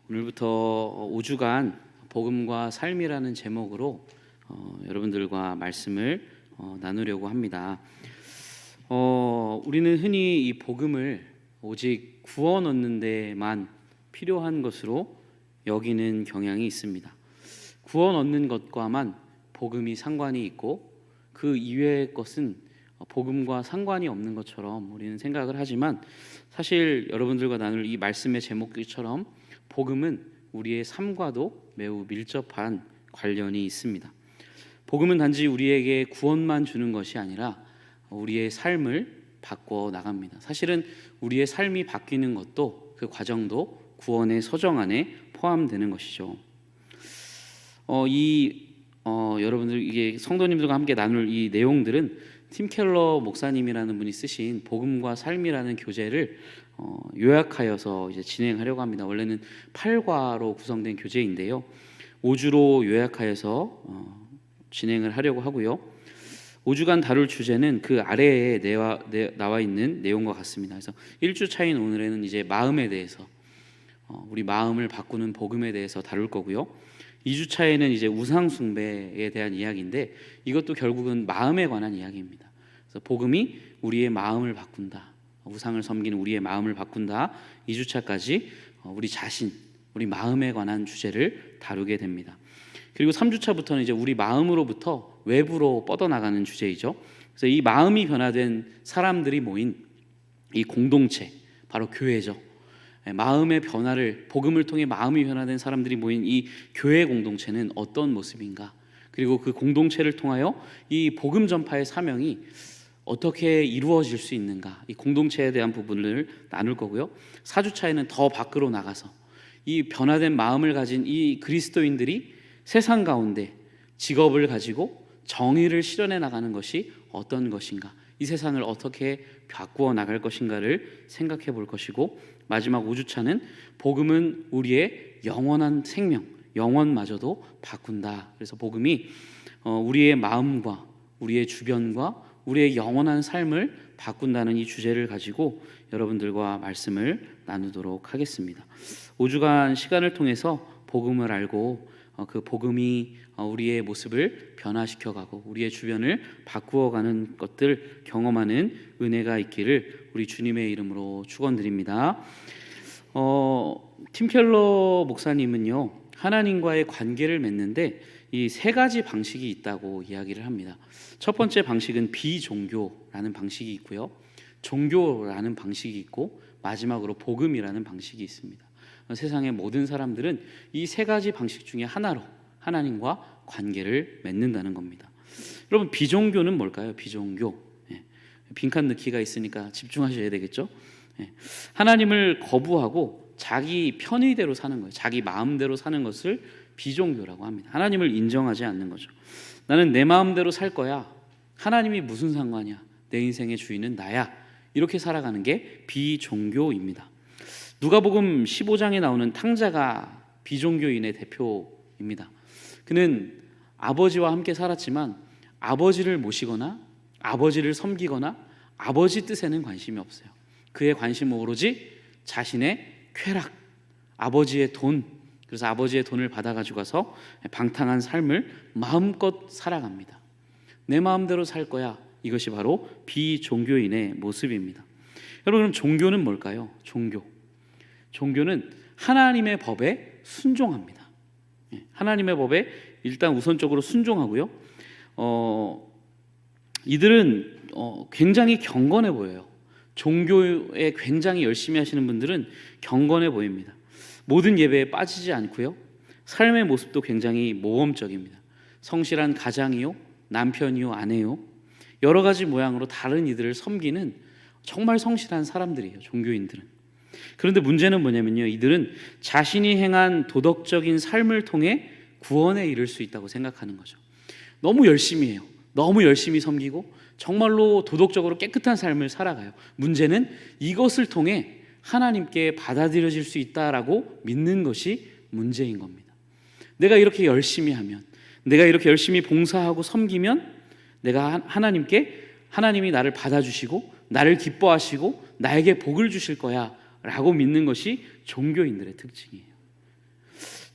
오늘부터 5주간 복음과 삶이라는 제목으로 여러분들과 말씀을 나누려고 합니다. 우리는 흔히 이 복음을 오직 구원 얻는 데만 필요한 것으로 여기는 경향이 있습니다. 구원 얻는 것과만 복음이 상관이 있고 그 이외의 것은 복음과 상관이 없는 것처럼 우리는 생각을 하지만, 사실 여러분들과 나눌 이 말씀의 제목처럼 복음은 우리의 삶과도 매우 밀접한 관련이 있습니다. 복음은 단지 우리에게 구원만 주는 것이 아니라 우리의 삶을 바꿔 나갑니다. 사실은 우리의 삶이 바뀌는 것도, 그 과정도 구원의 서정 안에 포함되는 것이죠. 여러분들, 이게 성도님들과 함께 나눌 이 내용들은 팀 켈러 목사님이라는 분이 쓰신 복음과 삶이라는 교재를 요약하여서 이제 진행하려고 합니다. 원래는 8과로 구성된 교재인데요, 5주로 요약하여서 진행을 하려고 하고요. 5주간 다룰 주제는 그 아래에 나와 있는 내용과 같습니다. 그래서 1주 차인 오늘에는 이제 마음에 대해서, 우리 마음을 바꾸는 복음에 대해서 다룰 거고요. 2주 차에는 이제 우상 숭배에 대한 이야기인데, 이것도 결국은 마음에 관한 이야기입니다. 그래서 복음이 우리의 마음을 바꾼다, 우상을 섬기는 우리의 마음을 바꾼다. 2주 차까지 우리 자신, 우리 마음에 관한 주제를 다루게 됩니다. 그리고 3주 차부터는 이제 우리 마음으로부터 외부로 뻗어나가는 주제이죠. 그래서 이 마음이 변화된 사람들이 모인 이 공동체, 바로 교회죠. 마음의 변화를, 복음을 통해 마음이 변화된 사람들이 모인 이 교회 공동체는 어떤 모습인가, 그리고 그 공동체를 통하여 이 복음 전파의 사명이 어떻게 이루어질 수 있는가, 이 공동체에 대한 부분을 나눌 거고요. 4주 차에는 더 밖으로 나가서 이 변화된 마음을 가진 이 그리스도인들이 세상 가운데 직업을 가지고 정의를 실현해 나가는 것이 어떤 것인가, 이 세상을 어떻게 바꾸어 나갈 것인가를 생각해 볼 것이고, 마지막 5주차는 복음은 우리의 영원한 생명, 영혼마저도 바꾼다. 그래서 복음이 우리의 마음과 우리의 주변과 우리의 영원한 삶을 바꾼다는 이 주제를 가지고 여러분들과 말씀을 나누도록 하겠습니다. 5주간 시간을 통해서 복음을 알고 그 복음이 우리의 모습을 변화시켜가고 우리의 주변을 바꾸어가는 것들 경험하는 은혜가 있기를 우리 주님의 이름으로 축원드립니다. 팀 켈러 목사님은요, 하나님과의 관계를 맺는데 이 세 가지 방식이 있다고 이야기를 합니다. 첫 번째 방식은 비종교라는 방식이 있고요, 종교라는 방식이 있고, 마지막으로 복음이라는 방식이 있습니다. 세상의 모든 사람들은 이 세 가지 방식 중에 하나로 하나님과 관계를 맺는다는 겁니다. 여러분, 비종교는 뭘까요? 비종교. 빈칸 넣기가 있으니까 집중하셔야 되겠죠. 하나님을 거부하고 자기 편의대로 사는 거예요. 자기 마음대로 사는 것을 비종교라고 합니다. 하나님을 인정하지 않는 거죠. 나는 내 마음대로 살 거야, 하나님이 무슨 상관이야, 내 인생의 주인은 나야, 이렇게 살아가는 게 비종교입니다. 누가복음 15장에 나오는 탕자가 비종교인의 대표입니다. 그는 아버지와 함께 살았지만 아버지를 모시거나 아버지를 섬기거나 아버지 뜻에는 관심이 없어요. 그의 관심은 오로지 자신의 쾌락, 아버지의 돈, 그래서 아버지의 돈을 받아가지고 가서 방탕한 삶을 마음껏 살아갑니다. 내 마음대로 살 거야, 이것이 바로 비종교인의 모습입니다. 여러분, 그럼 종교는 뭘까요? 종교는 하나님의 법에 순종합니다. 하나님의 법에 일단 우선적으로 순종하고요. 이들은 굉장히 경건해 보여요. 종교에 굉장히 열심히 하시는 분들은 경건해 보입니다. 모든 예배에 빠지지 않고요, 삶의 모습도 굉장히 모험적입니다. 성실한 가장이요, 남편이요, 아내요, 여러 가지 모양으로 다른 이들을 섬기는 정말 성실한 사람들이에요, 종교인들은. 그런데 문제는 뭐냐면요, 이들은 자신이 행한 도덕적인 삶을 통해 구원에 이를 수 있다고 생각하는 거죠. 너무 열심히 해요. 너무 열심히 섬기고 정말로 도덕적으로 깨끗한 삶을 살아가요. 문제는 이것을 통해 하나님께 받아들여질 수 있다라고 믿는 것이 문제인 겁니다. 내가 이렇게 열심히 하면, 내가 이렇게 열심히 봉사하고 섬기면 내가 하나님이 나를 받아주시고 나를 기뻐하시고 나에게 복을 주실 거야 라고 믿는 것이 종교인들의 특징이에요.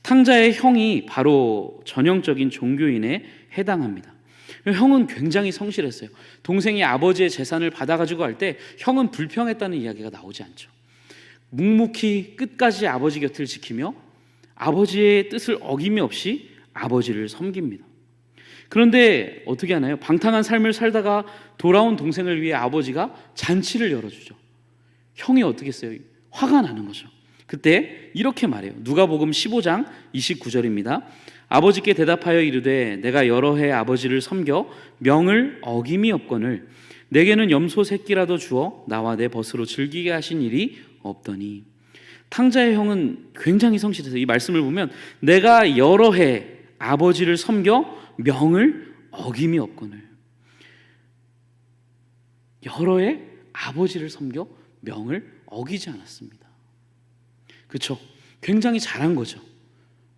탕자의 형이 바로 전형적인 종교인에 해당합니다. 형은 굉장히 성실했어요. 동생이 아버지의 재산을 받아가지고 할 때 형은 불평했다는 이야기가 나오지 않죠. 묵묵히 끝까지 아버지 곁을 지키며 아버지의 뜻을 어김이 없이 아버지를 섬깁니다. 그런데 어떻게 하나요? 방탕한 삶을 살다가 돌아온 동생을 위해 아버지가 잔치를 열어주죠. 형이 어떻게 했어요? 화가 나는 거죠. 그때 이렇게 말해요. 누가복음 15장 29절입니다. 아버지께 대답하여 이르되 내가 여러 해 아버지를 섬겨 명을 어김이 없거늘 내게는 염소 새끼라도 주어 나와 내 벗으로 즐기게 하신 일이 없더니. 탕자의 형은 굉장히 성실해서 이 말씀을 보면 내가 여러 해 아버지를 섬겨 명을 어김이 없거늘. 여러 해 아버지를 섬겨 명을 어기지 않았습니다. 그렇죠? 굉장히 잘한 거죠.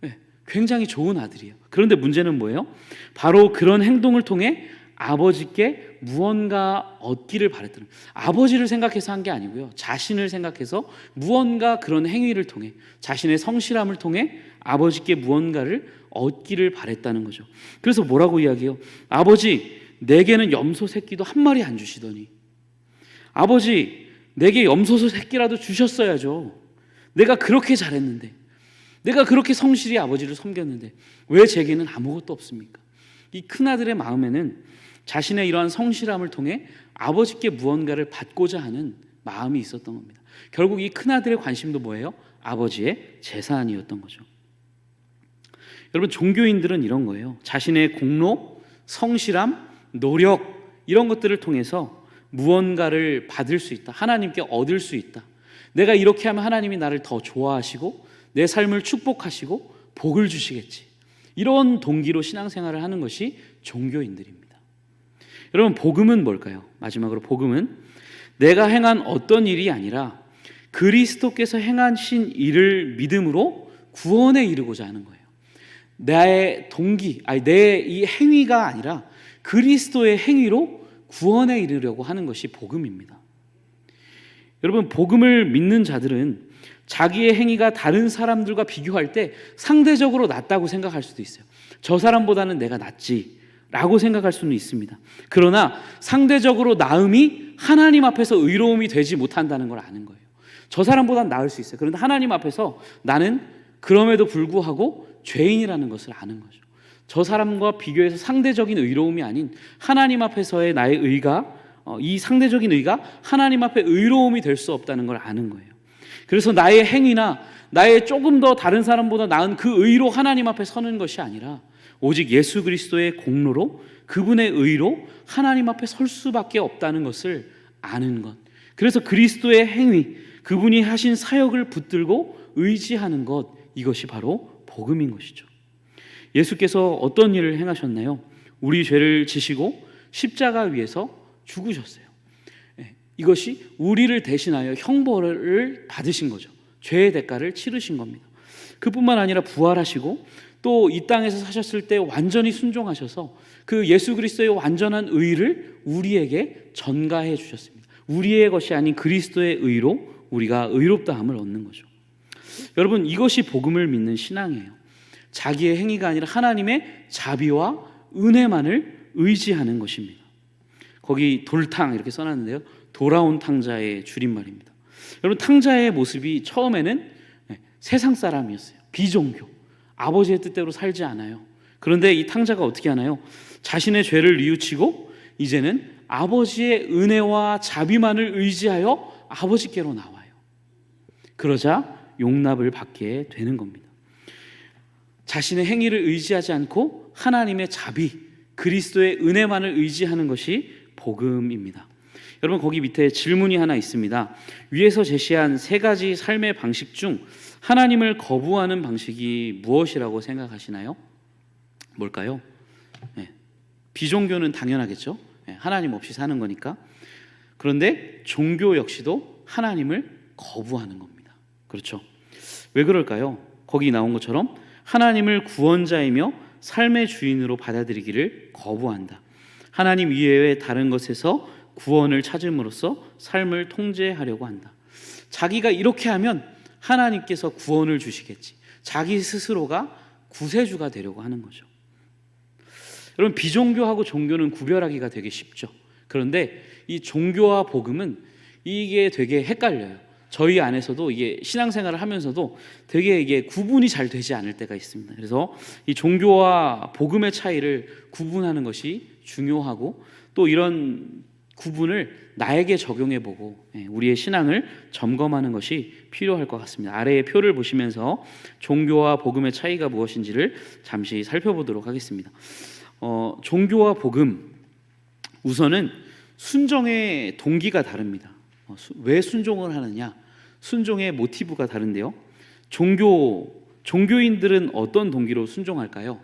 네, 굉장히 좋은 아들이에요. 그런데 문제는 뭐예요? 바로 그런 행동을 통해 아버지께 무언가 얻기를 바랬다는, 아버지를 생각해서 한 게 아니고요, 자신을 생각해서 무언가 그런 행위를 통해 자신의 성실함을 통해 아버지께 무언가를 얻기를 바랬다는 거죠. 그래서 뭐라고 이야기해요? 아버지, 내게는 염소 새끼도 한 마리 안 주시더니. 아버지, 내게 염소 새끼라도 주셨어야죠. 내가 그렇게 잘했는데, 내가 그렇게 성실히 아버지를 섬겼는데 왜 제게는 아무것도 없습니까? 이 큰아들의 마음에는 자신의 이러한 성실함을 통해 아버지께 무언가를 받고자 하는 마음이 있었던 겁니다. 결국 이 큰아들의 관심도 뭐예요? 아버지의 재산이었던 거죠. 여러분, 종교인들은 이런 거예요. 자신의 공로, 성실함, 노력, 이런 것들을 통해서 무언가를 받을 수 있다, 하나님께 얻을 수 있다, 내가 이렇게 하면 하나님이 나를 더 좋아하시고 내 삶을 축복하시고 복을 주시겠지, 이런 동기로 신앙생활을 하는 것이 종교인들입니다. 여러분, 복음은 뭘까요? 마지막으로 복음은 내가 행한 어떤 일이 아니라 그리스도께서 행하신 일을 믿음으로 구원에 이르고자 하는 거예요. 나의 동기, 내 이 행위가 아니라 그리스도의 행위로 구원에 이르려고 하는 것이 복음입니다. 여러분, 복음을 믿는 자들은 자기의 행위가 다른 사람들과 비교할 때 상대적으로 낫다고 생각할 수도 있어요. 저 사람보다는 내가 낫지 라고 생각할 수는 있습니다. 그러나 상대적으로 나음이 하나님 앞에서 의로움이 되지 못한다는 걸 아는 거예요. 저 사람보다는 나을 수 있어요. 그런데 하나님 앞에서 나는 그럼에도 불구하고 죄인이라는 것을 아는 거죠. 저 사람과 비교해서 상대적인 의로움이 아닌 하나님 앞에서의 나의 의가, 이 상대적인 의가 하나님 앞에 의로움이 될 수 없다는 걸 아는 거예요. 그래서 나의 행위나 나의 조금 더 다른 사람보다 나은 그 의로 하나님 앞에 서는 것이 아니라 오직 예수 그리스도의 공로로, 그분의 의로 하나님 앞에 설 수밖에 없다는 것을 아는 것. 그래서 그리스도의 행위, 그분이 하신 사역을 붙들고 의지하는 것, 이것이 바로 복음인 것이죠. 예수께서 어떤 일을 행하셨나요? 우리 죄를 지시고 십자가 위에서 죽으셨어요. 이것이 우리를 대신하여 형벌을 받으신 거죠. 죄의 대가를 치르신 겁니다. 그뿐만 아니라 부활하시고 또 이 땅에서 사셨을 때 완전히 순종하셔서 그 예수 그리스도의 완전한 의를 우리에게 전가해 주셨습니다. 우리의 것이 아닌 그리스도의 의로 우리가 의롭다함을 얻는 거죠. 여러분, 이것이 복음을 믿는 신앙이에요. 자기의 행위가 아니라 하나님의 자비와 은혜만을 의지하는 것입니다. 거기 돌탕 이렇게 써놨는데요, 돌아온 탕자의 줄임말입니다. 여러분, 탕자의 모습이 처음에는 세상 사람이었어요. 비종교, 아버지의 뜻대로 살지 않아요. 그런데 이 탕자가 어떻게 하나요? 자신의 죄를 뉘우치고 이제는 아버지의 은혜와 자비만을 의지하여 아버지께로 나와요. 그러자 용납을 받게 되는 겁니다. 자신의 행위를 의지하지 않고 하나님의 자비, 그리스도의 은혜만을 의지하는 것이 복음입니다. 여러분, 거기 밑에 질문이 하나 있습니다. 위에서 제시한 세 가지 삶의 방식 중 하나님을 거부하는 방식이 무엇이라고 생각하시나요? 뭘까요? 비종교는 당연하겠죠. 하나님 없이 사는 거니까. 그런데 종교 역시도 하나님을 거부하는 겁니다. 그렇죠? 왜 그럴까요? 거기 나온 것처럼 하나님을 구원자이며 삶의 주인으로 받아들이기를 거부한다. 하나님 이외의 다른 것에서 구원을 찾음으로써 삶을 통제하려고 한다. 자기가 이렇게 하면 하나님께서 구원을 주시겠지, 자기 스스로가 구세주가 되려고 하는 거죠. 여러분, 비종교하고 종교는 구별하기가 되게 쉽죠. 그런데 이 종교와 복음은 이게 되게 헷갈려요. 저희 안에서도 이게 신앙생활을 하면서도 되게 이게 구분이 잘 되지 않을 때가 있습니다. 그래서 이 종교와 복음의 차이를 구분하는 것이 중요하고, 또 이런 구분을 나에게 적용해보고 우리의 신앙을 점검하는 것이 필요할 것 같습니다. 아래의 표를 보시면서 종교와 복음의 차이가 무엇인지를 잠시 살펴보도록 하겠습니다. 종교와 복음, 우선은 순종의 동기가 다릅니다. 왜 순종을 하느냐? 순종의 모티브가 다른데요. 종교인들은 어떤 동기로 순종할까요?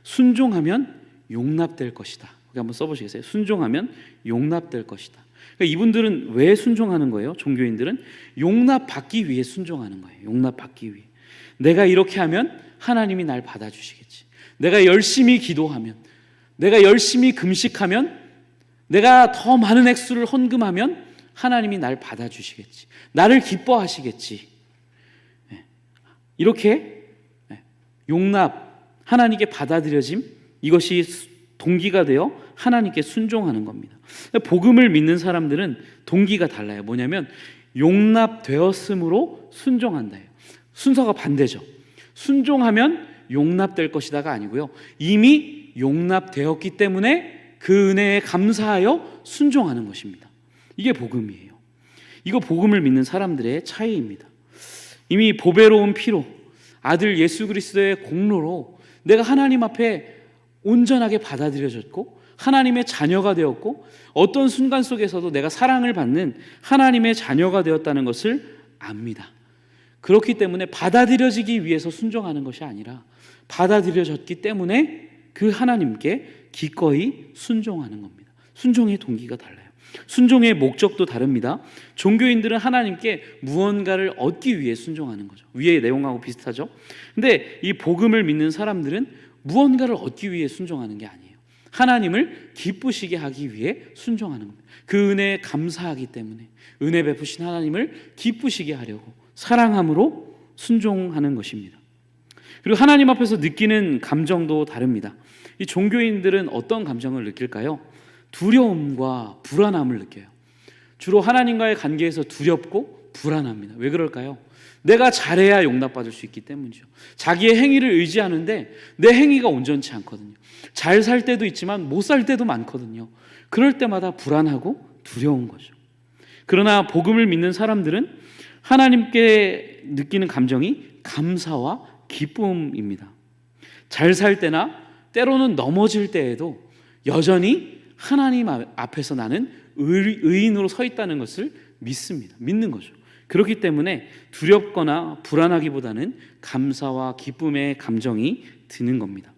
순종하면 용납될 것이다. 여기 한번 써보시겠어요? 순종하면 용납될 것이다. 그러니까 이분들은 왜 순종하는 거예요? 종교인들은 용납받기 위해 순종하는 거예요. 용납받기 위해. 내가 이렇게 하면 하나님이 날 받아주시겠지. 내가 열심히 기도하면, 내가 열심히 금식하면, 내가 더 많은 액수를 헌금하면 하나님이 날 받아주시겠지. 나를 기뻐하시겠지. 이렇게 용납, 하나님께 받아들여짐, 이것이 동기가 되어 하나님께 순종하는 겁니다. 복음을 믿는 사람들은 동기가 달라요. 뭐냐면 용납되었으므로 순종한다. 순서가 반대죠. 순종하면 용납될 것이다가 아니고요. 이미 용납되었기 때문에 그 은혜에 감사하여 순종하는 것입니다. 이게 복음이에요. 이거 복음을 믿는 사람들의 차이입니다. 이미 보배로운 피로, 아들 예수 그리스도의 공로로 내가 하나님 앞에 온전하게 받아들여졌고 하나님의 자녀가 되었고, 어떤 순간 속에서도 내가 사랑을 받는 하나님의 자녀가 되었다는 것을 압니다. 그렇기 때문에 받아들여지기 위해서 순종하는 것이 아니라 받아들여졌기 때문에 그 하나님께 기꺼이 순종하는 겁니다. 순종의 동기가 달라요. 순종의 목적도 다릅니다. 종교인들은 하나님께 무언가를 얻기 위해 순종하는 거죠. 위의 내용하고 비슷하죠. 근데 이 복음을 믿는 사람들은 무언가를 얻기 위해 순종하는 게 아니에요. 하나님을 기쁘시게 하기 위해 순종하는 겁니다. 그 은혜에 감사하기 때문에 은혜 베푸신 하나님을 기쁘시게 하려고 사랑함으로 순종하는 것입니다. 그리고 하나님 앞에서 느끼는 감정도 다릅니다. 이 종교인들은 어떤 감정을 느낄까요? 두려움과 불안함을 느껴요. 주로 하나님과의 관계에서 두렵고 불안합니다. 왜 그럴까요? 내가 잘해야 용납받을 수 있기 때문이죠. 자기의 행위를 의지하는데 내 행위가 온전치 않거든요. 잘 살 때도 있지만 못 살 때도 많거든요. 그럴 때마다 불안하고 두려운 거죠. 그러나 복음을 믿는 사람들은 하나님께 느끼는 감정이 감사와 기쁨입니다. 잘 살 때나 때로는 넘어질 때에도 여전히 하나님 앞에서 나는 의인으로 서 있다는 것을 믿습니다. 믿는 거죠. 그렇기 때문에 두렵거나 불안하기보다는 감사와 기쁨의 감정이 드는 겁니다.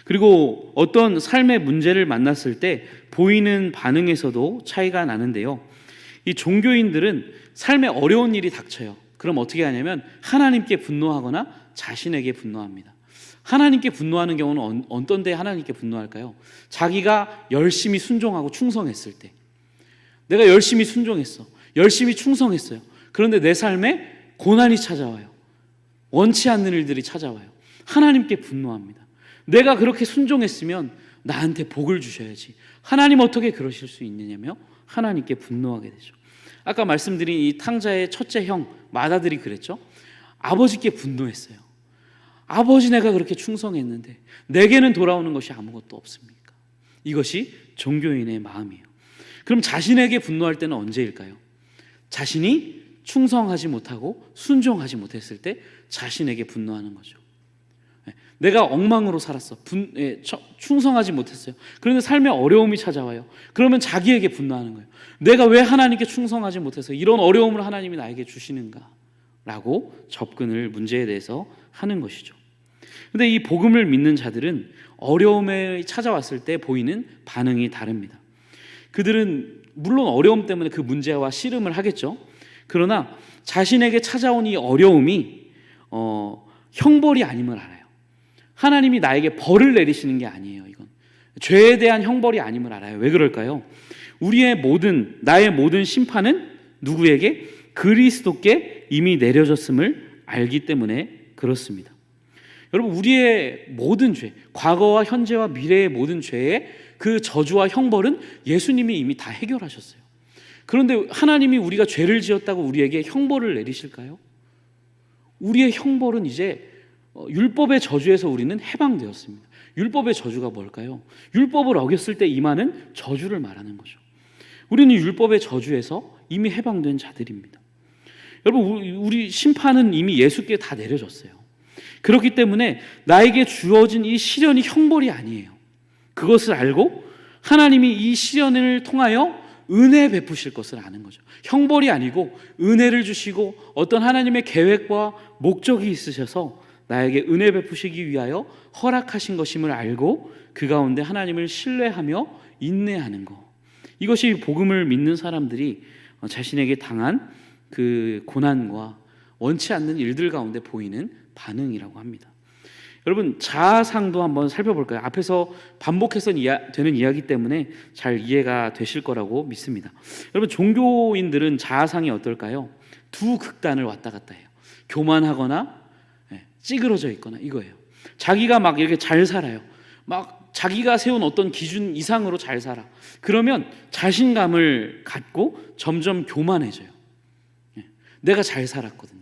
그리고 어떤 삶의 문제를 만났을 때 보이는 반응에서도 차이가 나는데요. 이 종교인들은 삶에 어려운 일이 닥쳐요. 그럼 어떻게 하냐면 하나님께 분노하거나 자신에게 분노합니다. 하나님께 분노하는 경우는 어떤 때 하나님께 분노할까요? 자기가 열심히 순종하고 충성했을 때. 내가 열심히 순종했어. 열심히 충성했어요. 그런데 내 삶에 고난이 찾아와요. 원치 않는 일들이 찾아와요. 하나님께 분노합니다. 내가 그렇게 순종했으면 나한테 복을 주셔야지. 하나님 어떻게 그러실 수 있느냐며 하나님께 분노하게 되죠. 아까 말씀드린 이 탕자의 첫째 형 마다들이 그랬죠. 아버지께 분노했어요. 아버지, 내가 그렇게 충성했는데 내게는 돌아오는 것이 아무것도 없습니까? 이것이 종교인의 마음이에요. 그럼 자신에게 분노할 때는 언제일까요? 자신이 충성하지 못하고 순종하지 못했을 때 자신에게 분노하는 거죠. 내가 엉망으로 살았어. 충성하지 못했어요. 그런데 삶에 어려움이 찾아와요. 그러면 자기에게 분노하는 거예요. 내가 왜 하나님께 충성하지 못해서 이런 어려움을 하나님이 나에게 주시는가? 라고 접근을 문제에 대해서 하는 것이죠. 그런데 이 복음을 믿는 자들은 어려움에 찾아왔을 때 보이는 반응이 다릅니다. 그들은 물론 어려움 때문에 그 문제와 씨름을 하겠죠. 그러나 자신에게 찾아온 이 어려움이 형벌이 아님을 알아요. 하나님이 나에게 벌을 내리시는 게 아니에요. 이건 죄에 대한 형벌이 아님을 알아요. 왜 그럴까요? 나의 모든 심판은 누구에게? 그리스도께 이미 내려졌음을 알기 때문에 그렇습니다. 여러분, 우리의 모든 죄, 과거와 현재와 미래의 모든 죄의 그 저주와 형벌은 예수님이 이미 다 해결하셨어요. 그런데 하나님이 우리가 죄를 지었다고 우리에게 형벌을 내리실까요? 우리의 형벌은 이제 율법의 저주에서 우리는 해방되었습니다. 율법의 저주가 뭘까요? 율법을 어겼을 때 임하는 저주를 말하는 거죠. 우리는 율법의 저주에서 이미 해방된 자들입니다. 여러분, 우리 심판은 이미 예수께 다 내려졌어요. 그렇기 때문에 나에게 주어진 이 시련이 형벌이 아니에요. 그것을 알고 하나님이 이 시련을 통하여 은혜 베푸실 것을 아는 거죠. 형벌이 아니고 은혜를 주시고 어떤 하나님의 계획과 목적이 있으셔서 나에게 은혜 베푸시기 위하여 허락하신 것임을 알고 그 가운데 하나님을 신뢰하며 인내하는 것, 이것이 복음을 믿는 사람들이 자신에게 당한 그 고난과 원치 않는 일들 가운데 보이는 반응이라고 합니다. 여러분, 자아상도 한번 살펴볼까요? 앞에서 반복해서 되는 이야기 때문에 잘 이해가 되실 거라고 믿습니다. 여러분, 종교인들은 자아상이 어떨까요? 두 극단을 왔다 갔다 해요. 교만하거나 찌그러져 있거나 이거예요. 자기가 막 이렇게 잘 살아요. 막 자기가 세운 어떤 기준 이상으로 잘 살아. 그러면 자신감을 갖고 점점 교만해져요. 내가 잘 살았거든요.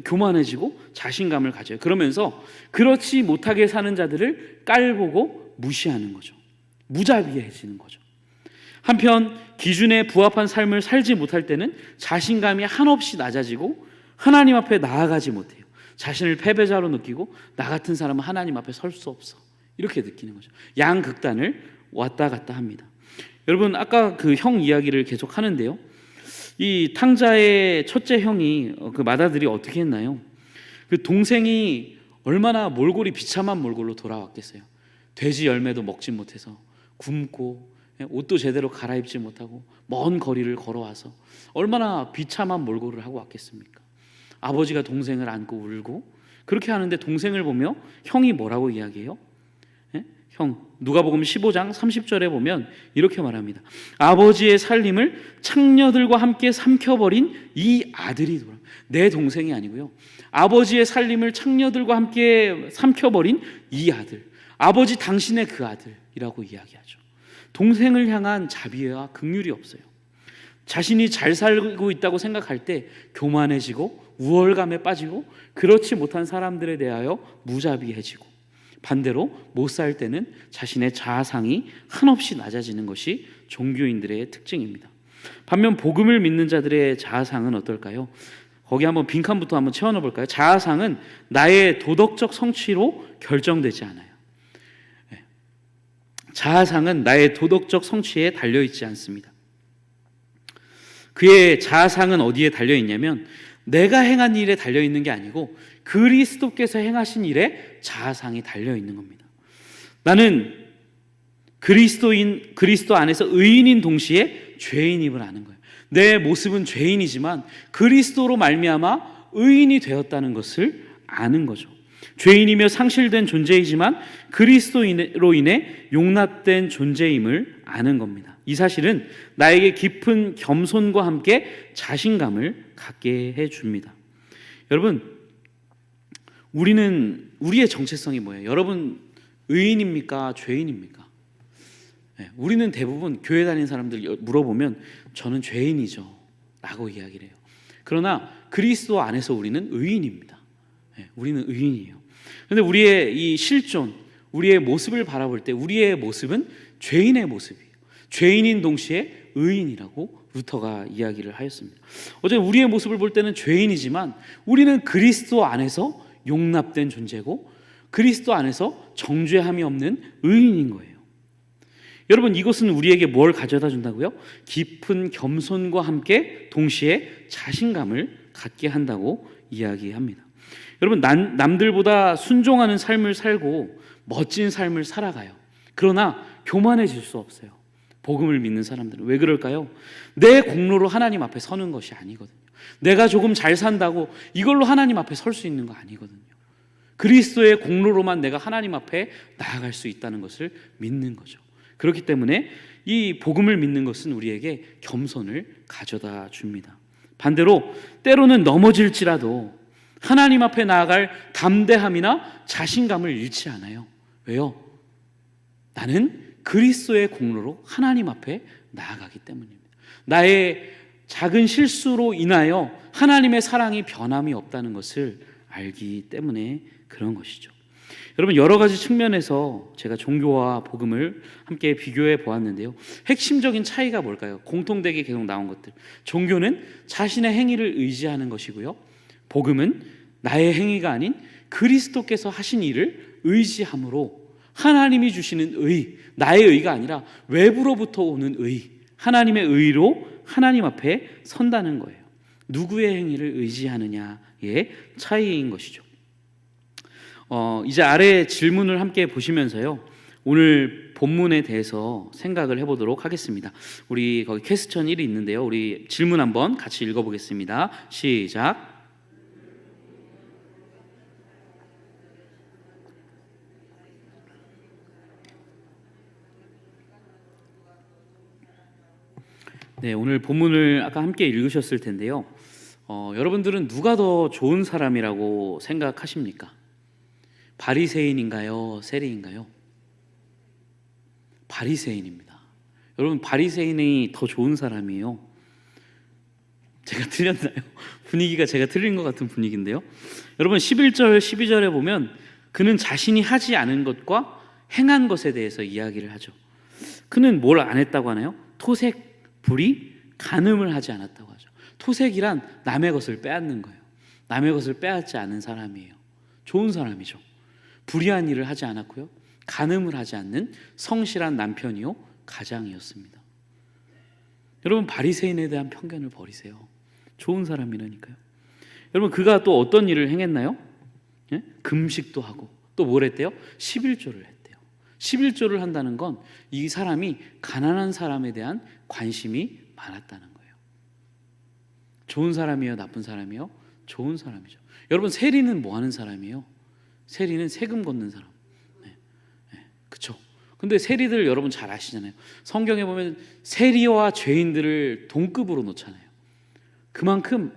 교만해지고 자신감을 가져요. 그러면서 그렇지 못하게 사는 자들을 깔보고 무시하는 거죠. 무자비해지는 거죠. 한편 기준에 부합한 삶을 살지 못할 때는 자신감이 한없이 낮아지고 하나님 앞에 나아가지 못해요. 자신을 패배자로 느끼고 나 같은 사람은 하나님 앞에 설 수 없어, 이렇게 느끼는 거죠. 양극단을 왔다 갔다 합니다. 여러분, 아까 그 형 이야기를 계속 하는데요, 이 탕자의 첫째 형이 그 맏아들이 어떻게 했나요? 그 동생이 얼마나 몰골이 비참한 몰골로 돌아왔겠어요. 돼지 열매도 먹지 못해서 굶고 옷도 제대로 갈아입지 못하고 먼 거리를 걸어와서 얼마나 비참한 몰골을 하고 왔겠습니까? 아버지가 동생을 안고 울고 그렇게 하는데 동생을 보며 형이 뭐라고 이야기해요? 형, 누가복음 15장 30절에 보면 이렇게 말합니다. 아버지의 살림을 창녀들과 함께 삼켜버린 이 아들이 돌아. 내 동생이 아니고요, 아버지의 살림을 창녀들과 함께 삼켜버린 이 아들, 아버지 당신의 그 아들이라고 이야기하죠. 동생을 향한 자비와 긍휼이 없어요. 자신이 잘 살고 있다고 생각할 때 교만해지고 우월감에 빠지고 그렇지 못한 사람들에 대하여 무자비해지고, 반대로 못 살 때는 자신의 자아상이 한없이 낮아지는 것이 종교인들의 특징입니다. 반면 복음을 믿는 자들의 자아상은 어떨까요? 거기 한번 빈칸부터 한번 채워넣어 볼까요? 자아상은 나의 도덕적 성취로 결정되지 않아요. 자아상은 나의 도덕적 성취에 달려있지 않습니다. 그의 자아상은 어디에 달려있냐면 내가 행한 일에 달려있는 게 아니고 그리스도께서 행하신 일에 자아상이 달려있는 겁니다. 나는 그리스도 안에서 의인인 동시에 죄인임을 아는 거예요. 내 모습은 죄인이지만 그리스도로 말미암아 의인이 되었다는 것을 아는 거죠. 죄인이며 상실된 존재이지만 그리스도로 인해 용납된 존재임을 아는 겁니다. 이 사실은 나에게 깊은 겸손과 함께 자신감을 갖게 해줍니다. 여러분, 우리의 정체성이 뭐예요? 여러분, 의인입니까? 죄인입니까? 우리는 대부분 교회 다니는 사람들 물어보면 저는 죄인이죠 라고 이야기를 해요. 그러나 그리스도 안에서 우리는 의인입니다. 우리는 의인이에요. 그런데 우리의 이 실존, 우리의 모습을 바라볼 때 우리의 모습은 죄인의 모습이에요. 죄인인 동시에 의인이라고 루터가 이야기를 하였습니다. 어제 우리의 모습을 볼 때는 죄인이지만 우리는 그리스도 안에서 용납된 존재고 그리스도 안에서 정죄함이 없는 의인인 거예요. 여러분, 이것은 우리에게 뭘 가져다 준다고요? 깊은 겸손과 함께 동시에 자신감을 갖게 한다고 이야기합니다. 여러분, 남들보다 순종하는 삶을 살고 멋진 삶을 살아가요. 그러나 교만해질 수 없어요. 복음을 믿는 사람들은. 왜 그럴까요? 내 공로로 하나님 앞에 서는 것이 아니거든요. 내가 조금 잘 산다고 이걸로 하나님 앞에 설 수 있는 거 아니거든요. 그리스도의 공로로만 내가 하나님 앞에 나아갈 수 있다는 것을 믿는 거죠. 그렇기 때문에 이 복음을 믿는 것은 우리에게 겸손을 가져다 줍니다. 반대로 때로는 넘어질지라도 하나님 앞에 나아갈 담대함이나 자신감을 잃지 않아요. 왜요? 나는 그리스도의 공로로 하나님 앞에 나아가기 때문입니다. 나의 작은 실수로 인하여 하나님의 사랑이 변함이 없다는 것을 알기 때문에 그런 것이죠. 여러분, 여러 가지 측면에서 제가 종교와 복음을 함께 비교해 보았는데요. 핵심적인 차이가 뭘까요? 공통되게 계속 나온 것들. 종교는 자신의 행위를 의지하는 것이고요. 복음은 나의 행위가 아닌 그리스도께서 하신 일을 의지함으로 하나님이 주시는 의, 나의 의가 아니라 외부로부터 오는 의, 하나님의 의로 하나님 앞에 선다는 거예요. 누구의 행위를 의지하느냐의 차이인 것이죠. 이제 아래 질문을 함께 보시면서요, 오늘 본문에 대해서 생각을 해보도록 하겠습니다. 우리 거기 퀘스천 1이 있는데요, 우리 질문 한번 같이 읽어보겠습니다. 시작. 네, 오늘 본문을 아까 함께 읽으셨을 텐데요. 여러분들은 누가 더 좋은 사람이라고 생각하십니까? 바리새인인가요? 세리인가요? 바리새인입니다. 여러분, 바리새인이 더 좋은 사람이에요. 제가 틀렸나요? 분위기가 제가 틀린 것 같은 분위기인데요. 여러분, 11절 12절에 보면 그는 자신이 하지 않은 것과 행한 것에 대해서 이야기를 하죠. 그는 뭘 안 했다고 하나요? 토색, 불의, 간음을 하지 않았다고 하죠. 토색이란 남의 것을 빼앗는 거예요. 남의 것을 빼앗지 않은 사람이에요. 좋은 사람이죠. 불의한 일을 하지 않았고요, 간음을 하지 않는 성실한 남편이요 가장이었습니다. 여러분, 바리새인에 대한 편견을 버리세요. 좋은 사람이라니까요. 여러분, 그가 또 어떤 일을 행했나요? 예? 금식도 하고 또 뭘 했대요? 11조를 했대요. 11조를 한다는 건 이 사람이 가난한 사람에 대한 관심이 많았다는 거예요. 좋은 사람이에요? 나쁜 사람이에요? 좋은 사람이죠. 여러분, 세리는 뭐 하는 사람이에요? 세리는 세금 걷는 사람. 그렇죠. 근데 세리들 여러분 잘 아시잖아요. 성경에 보면 세리와 죄인들을 동급으로 놓잖아요. 그만큼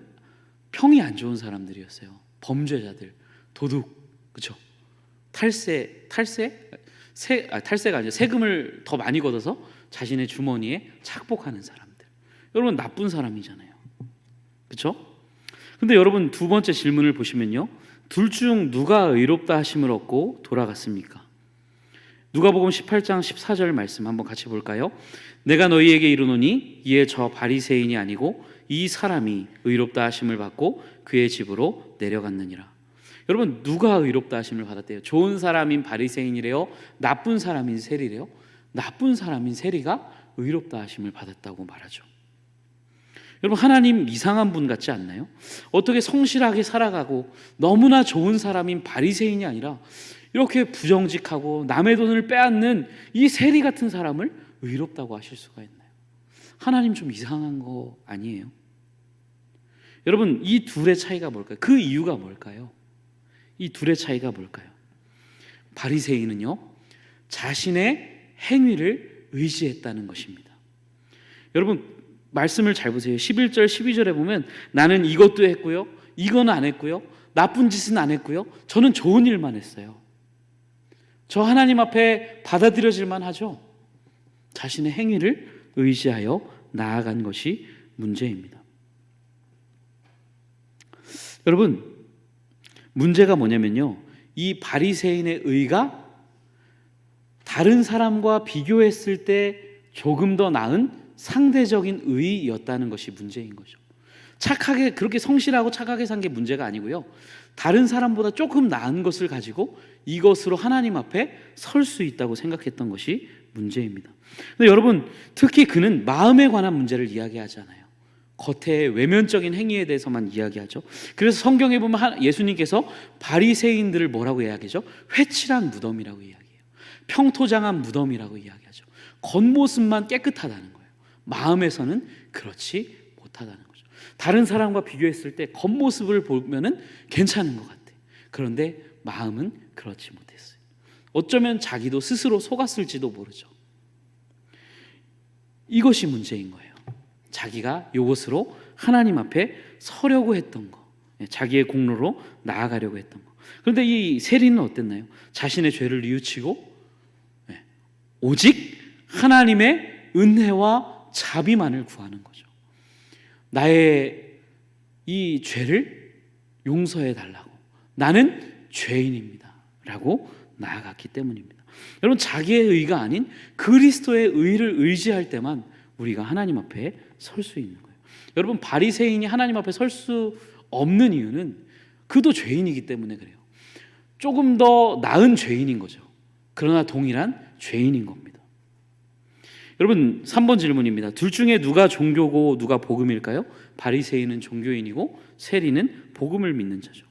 평이 안 좋은 사람들이었어요. 범죄자들, 도둑, 그렇죠. 탈세가 아니라 세금을 더 많이 걷어서 자신의 주머니에 착복하는 사람들. 여러분, 나쁜 사람이잖아요. 그렇죠? 근데 여러분, 두 번째 질문을 보시면요, 둘 중 누가 의롭다 하심을 얻고 돌아갔습니까? 누가복음 18장 14절 말씀 한번 같이 볼까요? 내가 너희에게 이르노니 이에 저 바리새인이 아니고 이 사람이 의롭다 하심을 받고 그의 집으로 내려갔느니라. 여러분, 누가 의롭다 하심을 받았대요? 좋은 사람인 바리새인이래요? 나쁜 사람인 세리래요? 나쁜 사람인 세리가 의롭다 하심을 받았다고 말하죠. 여러분, 하나님 이상한 분 같지 않나요? 어떻게 성실하게 살아가고 너무나 좋은 사람인 바리새인이 아니라 이렇게 부정직하고 남의 돈을 빼앗는 이 세리 같은 사람을 의롭다고 하실 수가 있나요? 하나님 좀 이상한 거 아니에요? 여러분, 이 둘의 차이가 뭘까요? 그 이유가 뭘까요? 이 둘의 차이가 뭘까요? 바리새인은요, 자신의 행위를 의지했다는 것입니다. 여러분, 말씀을 잘 보세요. 11절 12절에 보면 나는 이것도 했고요, 이거는 안 했고요, 나쁜 짓은 안 했고요, 저는 좋은 일만 했어요. 저 하나님 앞에 받아들여질만 하죠. 자신의 행위를 의지하여 나아간 것이 문제입니다. 여러분, 문제가 뭐냐면요, 이 바리새인의 의가 다른 사람과 비교했을 때 조금 더 나은 상대적인 의였다는 것이 문제인 거죠. 착하게, 그렇게 성실하고 착하게 산 게 문제가 아니고요, 다른 사람보다 조금 나은 것을 가지고 이것으로 하나님 앞에 설 수 있다고 생각했던 것이 문제입니다. 근데 여러분, 특히 그는 마음에 관한 문제를 이야기하지 않아요. 겉의 외면적인 행위에 대해서만 이야기하죠. 그래서 성경에 보면 예수님께서 바리새인들을 뭐라고 이야기하죠? 회칠한 무덤이라고 이야기해요. 평토장한 무덤이라고 이야기하죠. 겉모습만 깨끗하다는 거예요. 마음에서는 그렇지 못하다는 거죠. 다른 사람과 비교했을 때 겉모습을 보면은 괜찮은 것 같아. 그런데 마음은 그렇지 못했어요. 어쩌면 자기도 스스로 속았을지도 모르죠. 이것이 문제인 거예요. 자기가 이것으로 하나님 앞에 서려고 했던 거, 자기의 공로로 나아가려고 했던 거. 그런데 이 세리는 어땠나요? 자신의 죄를 뉘우치고 오직 하나님의 은혜와 자비만을 구하는 거죠. 나의 이 죄를 용서해 달라고, 나는 죄인입니다 라고 나아갔기 때문입니다. 여러분, 자기의 의가 아닌 그리스도의 의를 의지할 때만 우리가 하나님 앞에 설 수 있는 거예요. 여러분, 바리새인이 하나님 앞에 설 수 없는 이유는 그도 죄인이기 때문에 그래요. 조금 더 나은 죄인인 거죠. 그러나 동일한 죄인인 겁니다. 여러분, 3번 질문입니다. 둘 중에 누가 종교고 누가 복음일까요? 바리새인은 종교인이고 세리는 복음을 믿는 자죠.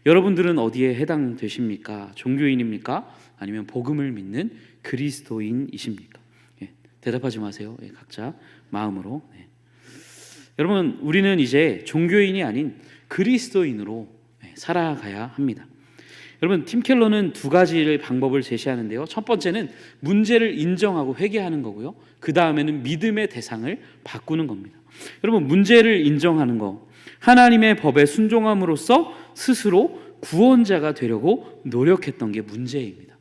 여러분들은 어디에 해당되십니까? 종교인입니까? 아니면 복음을 믿는 그리스도인이십니까? 대답하지 마세요. 각자 마음으로. 여러분, 우리는 이제 종교인이 아닌 그리스도인으로 살아가야 합니다. 여러분, 팀 켈러는 두 가지의 방법을 제시하는데요. 첫 번째는 문제를 인정하고 회개하는 거고요. 그 다음에는 믿음의 대상을 바꾸는 겁니다. 여러분, 문제를 인정하는 거, 하나님의 법에 순종함으로써 스스로 구원자가 되려고 노력했던 게 문제입니다.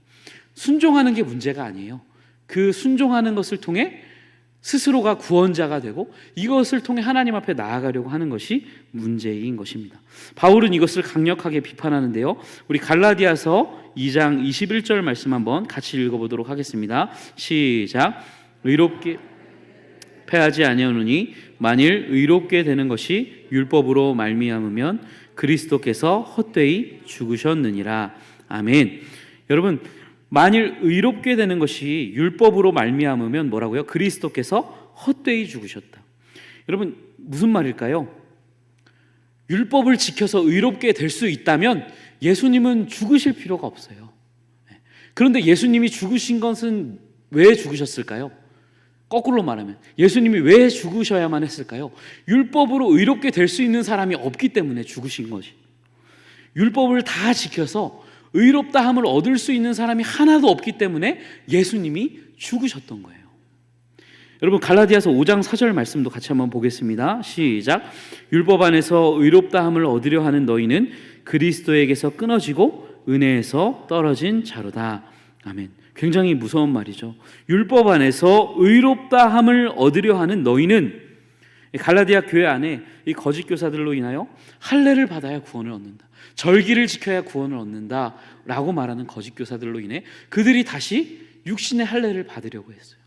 순종하는 게 문제가 아니에요. 그 순종하는 것을 통해 스스로가 구원자가 되고 이것을 통해 하나님 앞에 나아가려고 하는 것이 문제인 것입니다. 바울은 이것을 강력하게 비판하는데요. 우리 갈라디아서 2장 21절 말씀 한번 같이 읽어보도록 하겠습니다. 시작. 의롭게 패하지 아니하노니 만일 의롭게 되는 것이 율법으로 말미암으면 그리스도께서 헛되이 죽으셨느니라. 아멘. 여러분, 만일 의롭게 되는 것이 율법으로 말미암으면 뭐라고요? 그리스도께서 헛되이 죽으셨다. 여러분, 무슨 말일까요? 율법을 지켜서 의롭게 될 수 있다면 예수님은 죽으실 필요가 없어요. 그런데 예수님이 죽으신 것은 왜 죽으셨을까요? 거꾸로 말하면 예수님이 왜 죽으셔야만 했을까요? 율법으로 의롭게 될 수 있는 사람이 없기 때문에 죽으신 것이. 율법을 다 지켜서 의롭다함을 얻을 수 있는 사람이 하나도 없기 때문에 예수님이 죽으셨던 거예요. 여러분, 갈라디아서 5장 4절 말씀도 같이 한번 보겠습니다. 시작. 율법 안에서 의롭다함을 얻으려 하는 너희는 그리스도에게서 끊어지고 은혜에서 떨어진 자로다. 아멘. 굉장히 무서운 말이죠. 율법 안에서 의롭다함을 얻으려 하는 너희는, 갈라디아 교회 안에 이 거짓 교사들로 인하여 할례를 받아야 구원을 얻는다, 절기를 지켜야 구원을 얻는다 라고 말하는 거짓 교사들로 인해 그들이 다시 육신의 할례를 받으려고 했어요.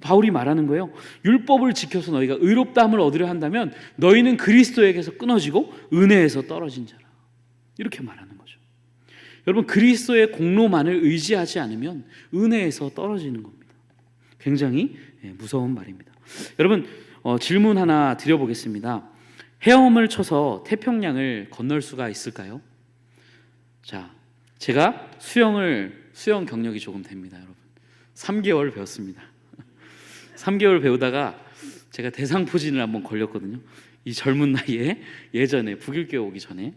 바울이 말하는 거예요. 율법을 지켜서 너희가 의롭다함을 얻으려 한다면 너희는 그리스도에게서 끊어지고 은혜에서 떨어진 자라, 이렇게 말하는 거죠. 여러분, 그리스도의 공로만을 의지하지 않으면 은혜에서 떨어지는 겁니다. 굉장히 무서운 말입니다. 여러분, 질문 하나 드려보겠습니다. 헤엄을 쳐서 태평양을 건널 수가 있을까요? 자, 제가 수영 경력이 조금 됩니다, 여러분. 3개월 배웠습니다. 3개월 배우다가 제가 대상포진을 한번 걸렸거든요. 이 젊은 나이에, 예전에 북일교회 오기 전에.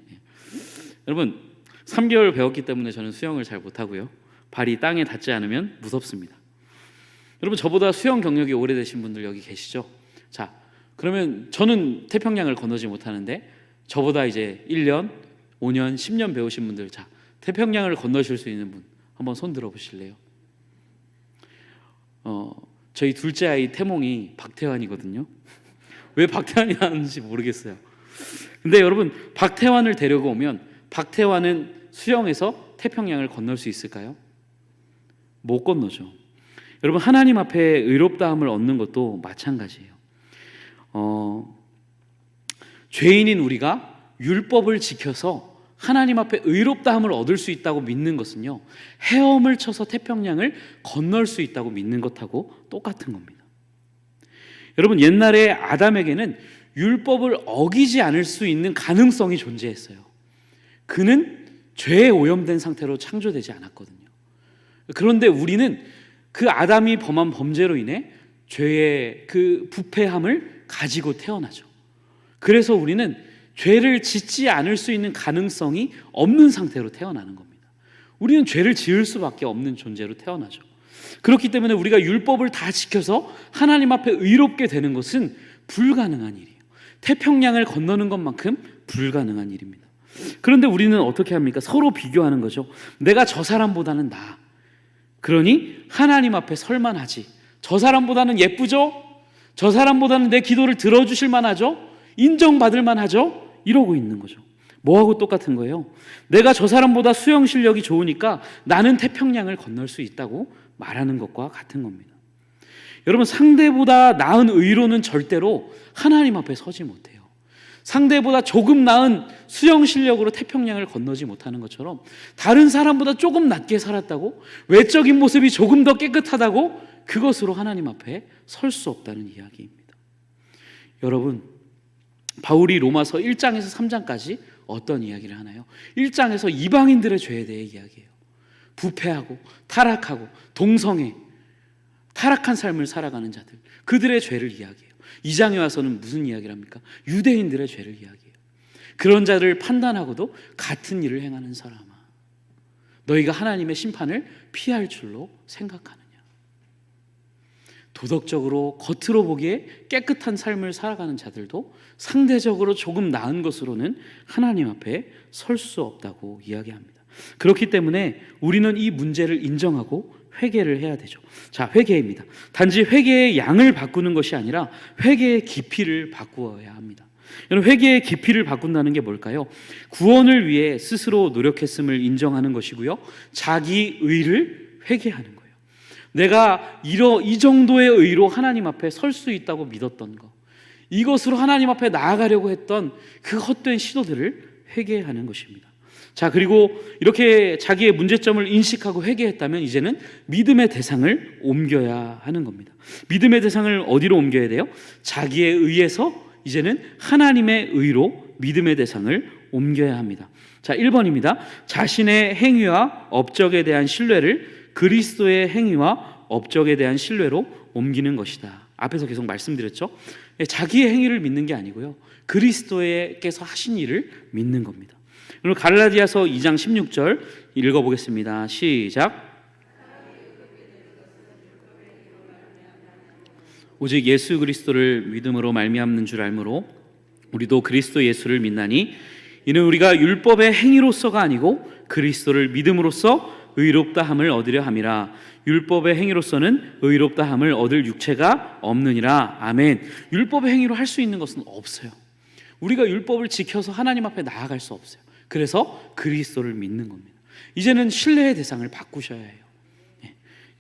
여러분, 3개월 배웠기 때문에 저는 수영을 잘 못하고요. 발이 땅에 닿지 않으면 무섭습니다. 여러분, 저보다 수영 경력이 오래되신 분들 여기 계시죠? 자, 그러면 저는 태평양을 건너지 못하는데 저보다 이제 1년, 5년, 10년 배우신 분들, 자, 태평양을 건너실 수 있는 분 한번 손 들어보실래요? 저희 둘째 아이 태몽이 박태환이거든요. 왜 박태환이 하는지 모르겠어요. 근데 여러분, 박태환을 데리고 오면 박태환은 수영해서 태평양을 건널 수 있을까요? 못 건너죠. 여러분, 하나님 앞에 의롭다함을 얻는 것도 마찬가지예요. 죄인인 우리가 율법을 지켜서 하나님 앞에 의롭다함을 얻을 수 있다고 믿는 것은요, 헤엄을 쳐서 태평양을 건널 수 있다고 믿는 것하고 똑같은 겁니다. 여러분, 옛날에 아담에게는 율법을 어기지 않을 수 있는 가능성이 존재했어요. 그는 죄에 오염된 상태로 창조되지 않았거든요. 그런데 우리는 그 아담이 범한 범죄로 인해 죄의 그 부패함을 가지고 태어나죠. 그래서 우리는 죄를 짓지 않을 수 있는 가능성이 없는 상태로 태어나는 겁니다. 우리는 죄를 지을 수밖에 없는 존재로 태어나죠. 그렇기 때문에 우리가 율법을 다 지켜서 하나님 앞에 의롭게 되는 것은 불가능한 일이에요. 태평양을 건너는 것만큼 불가능한 일입니다. 그런데 우리는 어떻게 합니까? 서로 비교하는 거죠. 내가 저 사람보다는 나아. 그러니 하나님 앞에 설만하지. 저 사람보다는 예쁘죠? 저 사람보다는 내 기도를 들어주실 만하죠? 인정받을 만하죠? 이러고 있는 거죠. 뭐하고 똑같은 거예요? 내가 저 사람보다 수영 실력이 좋으니까 나는 태평양을 건널 수 있다고 말하는 것과 같은 겁니다. 여러분, 상대보다 나은 의로는 절대로 하나님 앞에 서지 못해요. 상대보다 조금 나은 수영 실력으로 태평양을 건너지 못하는 것처럼 다른 사람보다 조금 낫게 살았다고, 외적인 모습이 조금 더 깨끗하다고 그것으로 하나님 앞에 설 수 없다는 이야기입니다. 여러분, 바울이 로마서 1장에서 3장까지 어떤 이야기를 하나요? 1장에서 이방인들의 죄에 대해 이야기해요. 부패하고 타락하고 동성애, 타락한 삶을 살아가는 자들, 그들의 죄를 이야기해요. 2장에 와서는 무슨 이야기를 합니까? 유대인들의 죄를 이야기해요. 그런 자를 판단하고도 같은 일을 행하는 사람아, 너희가 하나님의 심판을 피할 줄로 생각하느냐. 도덕적으로 겉으로 보기에 깨끗한 삶을 살아가는 자들도 상대적으로 조금 나은 것으로는 하나님 앞에 설 수 없다고 이야기합니다. 그렇기 때문에 우리는 이 문제를 인정하고 회개를 해야 되죠. 자, 회개입니다. 단지 회개의 양을 바꾸는 것이 아니라 회개의 깊이를 바꾸어야 합니다. 여러분, 회개의 깊이를 바꾼다는 게 뭘까요? 구원을 위해 스스로 노력했음을 인정하는 것이고요, 자기 의를 회개하는 거예요. 내가 이 정도의 의로 하나님 앞에 설 수 있다고 믿었던 것, 이것으로 하나님 앞에 나아가려고 했던 그 헛된 시도들을 회개하는 것입니다. 자, 그리고 이렇게 자기의 문제점을 인식하고 회개했다면 이제는 믿음의 대상을 옮겨야 하는 겁니다. 믿음의 대상을 어디로 옮겨야 돼요? 자기의 의에서 이제는 하나님의 의로 믿음의 대상을 옮겨야 합니다. 자, 1번입니다. 자신의 행위와 업적에 대한 신뢰를 그리스도의 행위와 업적에 대한 신뢰로 옮기는 것이다. 앞에서 계속 말씀드렸죠. 자기의 행위를 믿는 게 아니고요, 그리스도께서 하신 일을 믿는 겁니다. 오늘 갈라디아서 2장 16절 읽어보겠습니다. 시작. 오직 예수 그리스도를 믿음으로 말미암는 줄 알므로 우리도 그리스도 예수를 믿나니 이는 우리가 율법의 행위로서가 아니고 그리스도를 믿음으로써 의롭다 함을 얻으려 함이라. 율법의 행위로서는 의롭다 함을 얻을 육체가 없느니라. 아멘. 율법의 행위로 할 수 있는 것은 없어요. 우리가 율법을 지켜서 하나님 앞에 나아갈 수 없어요. 그래서 그리스도를 믿는 겁니다. 이제는 신뢰의 대상을 바꾸셔야 해요.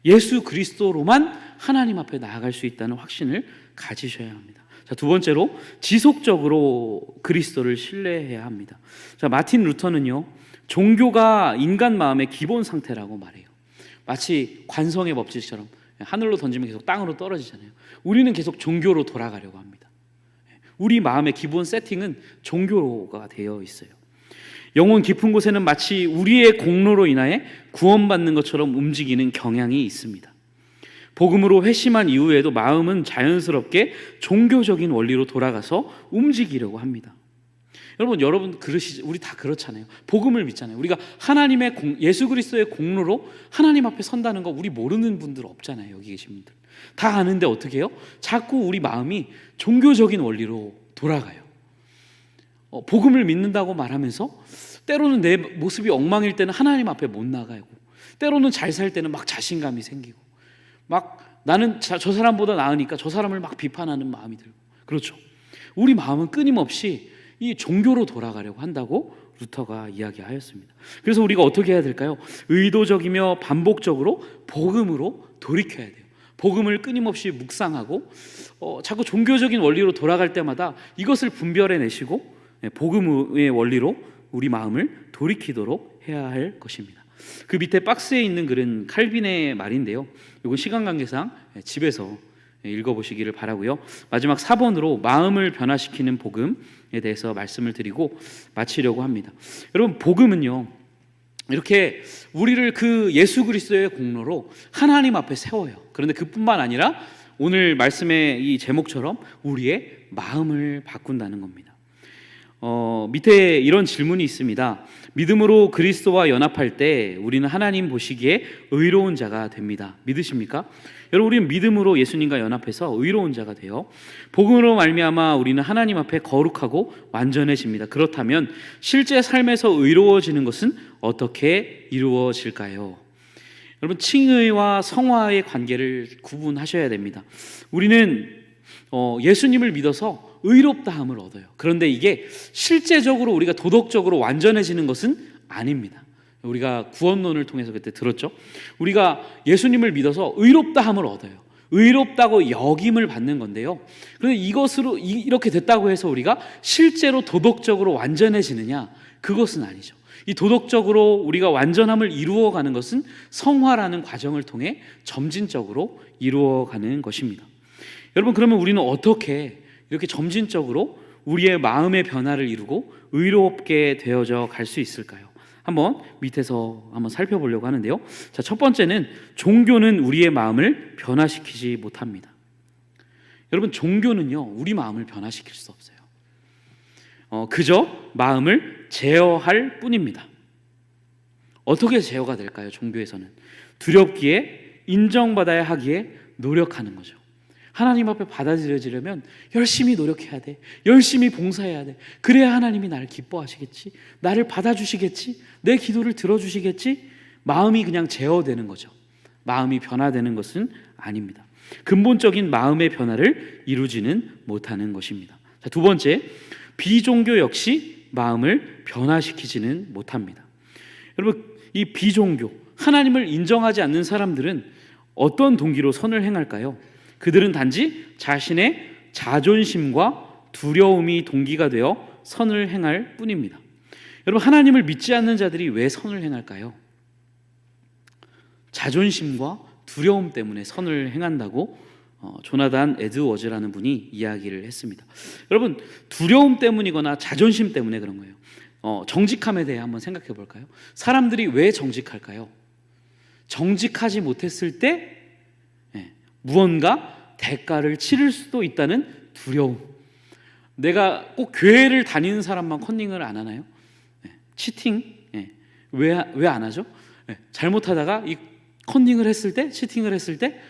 예수 그리스도로만 하나님 앞에 나아갈 수 있다는 확신을 가지셔야 합니다. 자, 두 번째로 지속적으로 그리스도를 신뢰해야 합니다. 자, 마틴 루터는요, 종교가 인간 마음의 기본 상태라고 말해요. 마치 관성의 법칙처럼 하늘로 던지면 계속 땅으로 떨어지잖아요. 우리는 계속 종교로 돌아가려고 합니다. 우리 마음의 기본 세팅은 종교가 되어 있어요. 영혼 깊은 곳에는 마치 우리의 공로로 인하여 구원받는 것처럼 움직이는 경향이 있습니다. 복음으로 회심한 이후에도 마음은 자연스럽게 종교적인 원리로 돌아가서 움직이려고 합니다. 여러분 그러시죠? 우리 다 그렇잖아요. 복음을 믿잖아요. 우리가 하나님의 예수 그리스도의 공로로 하나님 앞에 선다는 거 우리 모르는 분들 없잖아요. 여기 계신 분들 다 아는데 어떻게 해요? 자꾸 우리 마음이 종교적인 원리로 돌아가요. 복음을 믿는다고 말하면서 때로는 내 모습이 엉망일 때는 하나님 앞에 못 나가고, 때로는 잘 살 때는 막 자신감이 생기고, 막 나는 저 사람보다 나으니까 저 사람을 막 비판하는 마음이 들고. 그렇죠. 우리 마음은 끊임없이 이 종교로 돌아가려고 한다고 루터가 이야기하였습니다. 그래서 우리가 어떻게 해야 될까요? 의도적이며 반복적으로 복음으로 돌이켜야 돼요. 복음을 끊임없이 묵상하고 자꾸 종교적인 원리로 돌아갈 때마다 이것을 분별해내시고 복음의 원리로 우리 마음을 돌이키도록 해야 할 것입니다. 그 밑에 박스에 있는 글은 칼빈의 말인데요, 이건 시간 관계상 집에서 읽어보시기를 바라고요. 마지막 4번으로 마음을 변화시키는 복음에 대해서 말씀을 드리고 마치려고 합니다. 여러분, 복음은요, 이렇게 우리를 그 예수 그리스도의 공로로 하나님 앞에 세워요. 그런데 그뿐만 아니라 오늘 말씀의 이 제목처럼 우리의 마음을 바꾼다는 겁니다. 밑에 이런 질문이 있습니다. 믿음으로 그리스도와 연합할 때 우리는 하나님 보시기에 의로운 자가 됩니다. 믿으십니까? 여러분, 우리는 믿음으로 예수님과 연합해서 의로운 자가 돼요. 복음으로 말미암아 우리는 하나님 앞에 거룩하고 완전해집니다. 그렇다면 실제 삶에서 의로워지는 것은 어떻게 이루어질까요? 여러분, 칭의와 성화의 관계를 구분하셔야 됩니다. 우리는 예수님을 믿어서 의롭다함을 얻어요. 그런데 이게 실제적으로 우리가 도덕적으로 완전해지는 것은 아닙니다. 우리가 구원론을 통해서 그때 들었죠. 우리가 예수님을 믿어서 의롭다함을 얻어요. 의롭다고 여김을 받는 건데요. 그런데 이것으로 이렇게 됐다고 해서 우리가 실제로 도덕적으로 완전해지느냐? 그것은 아니죠. 이 도덕적으로 우리가 완전함을 이루어가는 것은 성화라는 과정을 통해 점진적으로 이루어가는 것입니다. 여러분, 그러면 우리는 어떻게 이렇게 점진적으로 우리의 마음의 변화를 이루고 의롭게 되어져 갈 수 있을까요? 한번 밑에서 한번 살펴보려고 하는데요. 자, 첫 번째는 종교는 우리의 마음을 변화시키지 못합니다. 여러분, 종교는요, 우리 마음을 변화시킬 수 없어요. 그저 마음을 제어할 뿐입니다. 어떻게 제어가 될까요? 종교에서는 두렵기에, 인정받아야 하기에 노력하는 거죠. 하나님 앞에 받아들여지려면 열심히 노력해야 돼. 열심히 봉사해야 돼. 그래야 하나님이 나를 기뻐하시겠지. 나를 받아주시겠지. 내 기도를 들어주시겠지. 마음이 그냥 제어되는 거죠. 마음이 변화되는 것은 아닙니다. 근본적인 마음의 변화를 이루지는 못하는 것입니다. 자, 두 번째, 비종교 역시 마음을 변화시키지는 못합니다. 여러분, 이 비종교, 하나님을 인정하지 않는 사람들은 어떤 동기로 선을 행할까요? 그들은 단지 자신의 자존심과 두려움이 동기가 되어 선을 행할 뿐입니다. 여러분, 하나님을 믿지 않는 자들이 왜 선을 행할까요? 자존심과 두려움 때문에 선을 행한다고 조나단 에드워즈라는 분이 이야기를 했습니다. 여러분, 두려움 때문이거나 자존심 때문에 그런 거예요. 정직함에 대해 한번 생각해 볼까요? 사람들이 왜 정직할까요? 정직하지 못했을 때 무언가 대가를 치를 수도 있다는 두려움. 내가 꼭 교회를 다니는 사람만 컨닝을 안 하나요? 치팅. 왜 안 하죠? 잘못하다가 이 컨닝을 했을 때, 치팅을 했을 때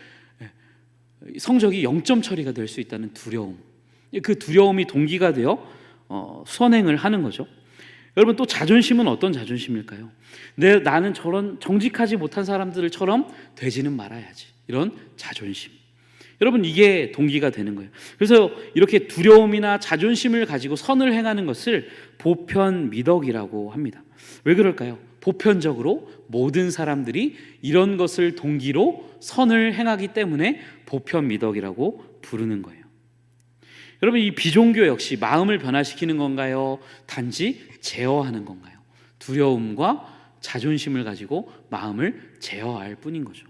성적이 0점 처리가 될 수 있다는 두려움. 그 두려움이 동기가 되어 선행을 하는 거죠. 여러분, 또 자존심은 어떤 자존심일까요? 나는 저런 정직하지 못한 사람들처럼 되지는 말아야지. 이런 자존심. 여러분, 이게 동기가 되는 거예요. 그래서 이렇게 두려움이나 자존심을 가지고 선을 행하는 것을 보편미덕이라고 합니다. 왜 그럴까요? 보편적으로 모든 사람들이 이런 것을 동기로 선을 행하기 때문에 보편미덕이라고 부르는 거예요. 여러분, 이 비종교 역시 마음을 변화시키는 건가요? 단지 제어하는 건가요? 두려움과 자존심을 가지고 마음을 제어할 뿐인 거죠.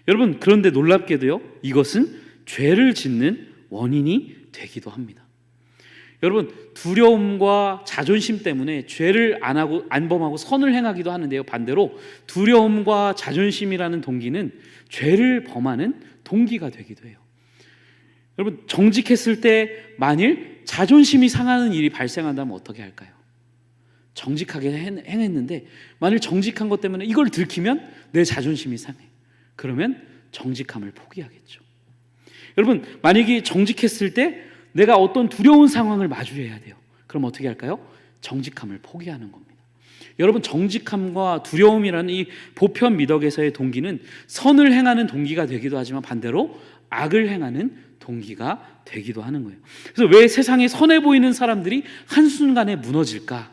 여러분, 그런데 놀랍게도요, 이것은 죄를 짓는 원인이 되기도 합니다. 여러분, 두려움과 자존심 때문에 죄를 안 범하고 선을 행하기도 하는데요, 반대로 두려움과 자존심이라는 동기는 죄를 범하는 동기가 되기도 해요. 여러분, 정직했을 때 만일 자존심이 상하는 일이 발생한다면 어떻게 할까요? 정직하게 행했는데 만일 정직한 것 때문에 이걸 들키면 내 자존심이 상해. 그러면 정직함을 포기하겠죠. 여러분, 만약에 정직했을 때 내가 어떤 두려운 상황을 마주해야 돼요. 그럼 어떻게 할까요? 정직함을 포기하는 겁니다. 여러분, 정직함과 두려움이라는 이 보편 미덕에서의 동기는 선을 행하는 동기가 되기도 하지만 반대로 악을 행하는 동기가 되기도 하는 거예요. 그래서 왜 세상에 선해 보이는 사람들이 한순간에 무너질까?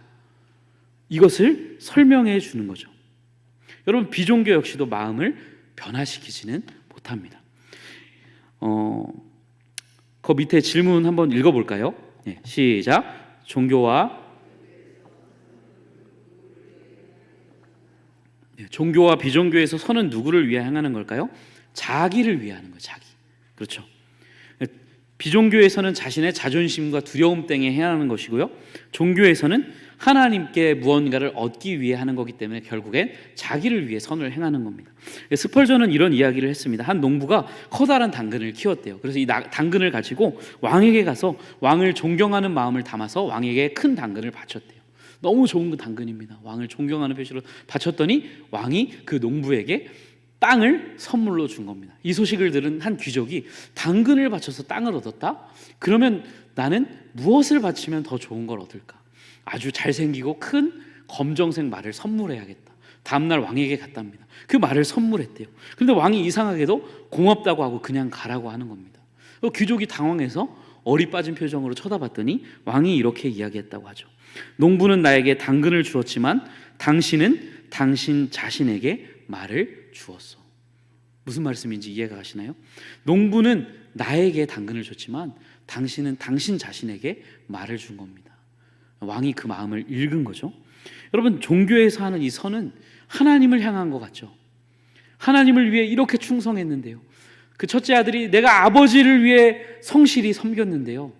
이것을 설명해 주는 거죠. 여러분, 비종교 역시도 마음을 변화시키지는 못합니다. 그 밑에 질문 한번 읽어볼까요? 시작. 종교와 비종교에서 선은 누구를 위해 행하는 걸까요? 자기를 위해 하는 거예요. 자기. 그렇죠. 비종교에서는 자신의 자존심과 두려움 때문에 해야 하는 것이고요, 종교에서는 하나님께 무언가를 얻기 위해 하는 거기 때문에 결국엔 자기를 위해 선을 행하는 겁니다. 스펄전은 이런 이야기를 했습니다. 한 농부가 커다란 당근을 키웠대요. 그래서 이 당근을 가지고 왕에게 가서 왕을 존경하는 마음을 담아서 왕에게 큰 당근을 바쳤대요. 너무 좋은 그 당근입니다. 왕을 존경하는 표시로 바쳤더니 왕이 그 농부에게 땅을 선물로 준 겁니다. 이 소식을 들은 한 귀족이 당근을 바쳐서 땅을 얻었다? 그러면 나는 무엇을 바치면 더 좋은 걸 얻을까? 아주 잘생기고 큰 검정색 말을 선물해야겠다. 다음날 왕에게 갔답니다. 그 말을 선물했대요. 그런데 왕이 이상하게도 고맙다고 하고 그냥 가라고 하는 겁니다. 귀족이 당황해서 어리 빠진 표정으로 쳐다봤더니 왕이 이렇게 이야기했다고 하죠. 농부는 나에게 당근을 주었지만 당신은 당신 자신에게 말을 주었어. 무슨 말씀인지 이해가 가시나요? 농부는 나에게 당근을 줬지만 당신은 당신 자신에게 말을 준 겁니다. 왕이 그 마음을 읽은 거죠. 여러분, 종교에서 하는 이 선은 하나님을 향한 것 같죠. 하나님을 위해 이렇게 충성했는데요, 그 첫째 아들이 내가 아버지를 위해 성실히 섬겼는데요,